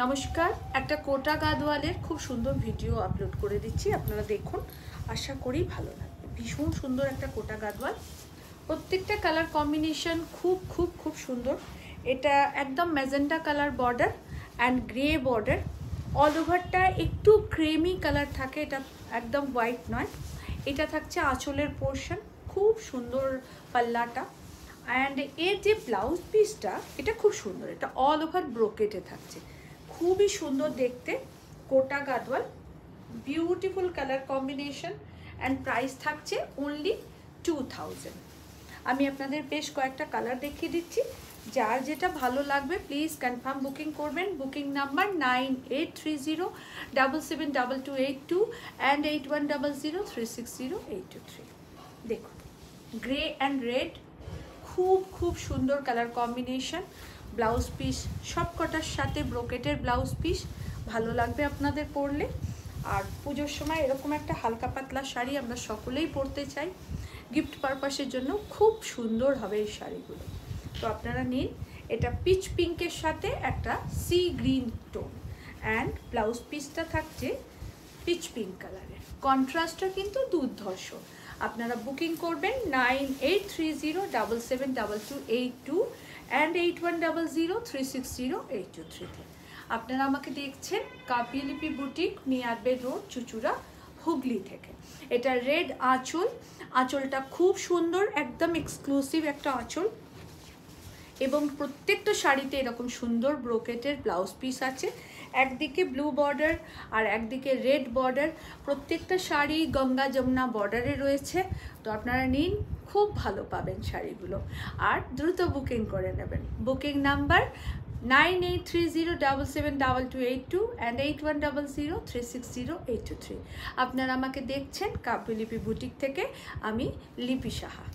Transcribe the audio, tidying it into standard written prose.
নমস্কার, একটা কোটা গাদওয়ালের খুব সুন্দর ভিডিও আপলোড করে দিচ্ছি, আপনারা দেখুন, আশা করি ভালো লাগবে। ভীষণ সুন্দর একটা কোটা গাদওয়াল, প্রত্যেকটা কালার কম্বিনেশন খুব সুন্দর। এটা একদম magenta colour border and grey border, all ওভারটা একটু ক্রেমি কালার থাকে, এটা একদম হোয়াইট নয়। এটা থাকছে আঁচলের পোর্শন, খুব সুন্দর পাল্লাটা। অ্যান্ড এর যে ব্লাউজ পিসটা, এটা খুব সুন্দর, এটা অল ওভার ব্রোকেটে থাকছে, খুবই সুন্দর দেখতে। Kota Gadwal, beautiful colour combination and price থাকছে অনলি 2000। আমি আপনাদের বেশ কয়েকটা কালার দেখিয়ে দিচ্ছি, যার যেটা ভালো লাগবে প্লিজ কনফার্ম বুকিং করবেন। Booking number 9830772282 and 8100360823। দেখুন, গ্রে অ্যান্ড রেড, খুব সুন্দর কালার কম্বিনেশন। ব্লাউজ পিস সব কটার সাথে ব্রোকেটের ব্লাউজ পিস, ভালো লাগবে আপনাদের পরলে। আর পুজোর সময় এরকম একটা হালকা পাতলা শাড়ি আমরা সকলেই পরতে চাই, গিফট পারপাসের জন্য খুব সুন্দর হবে এই শাড়িগুলো। তো আপনারা নিন, এটা পিচ পিঙ্কের সাথে একটা sea green tone, and blouse পিসটা থাকছে পিচ পিঙ্ক কালারের। কন্ট্রাস্টটা কিন্তু দুর্ধর্ষ। আপনারা বুকিং করবেন 9830772282 অ্যান্ড 8100360823-তে। আপনারা আমাকে দেখছেন কাপিলিপি বুটিক, মিয়ারবে রোড, চুচুড়া, হুগলি থেকে। এটা রেড আঁচল, আঁচলটা খুব সুন্দর, একদম এক্সক্লুসিভ একটা আঁচল, এবং প্রত্যেকটা শাড়িতে এরকম সুন্দর ব্রোকেটের ব্লাউজ পিস আছে। একদিকে ব্লু বর্ডার আর একদিকে রেড বর্ডার, প্রত্যেকটা শাড়ি গঙ্গা যমুনা বর্ডারে রয়েছে। তো আপনারা নিন, খুব ভালো পাবেন শাড়িগুলো, আর দ্রুত বুকিং করে নেবেন। Booking number 9830772282 and 8100360823। আপনারা আমাকে দেখছেন কাপিলিপি বুটিক থেকে, আমি লিপি সাহা।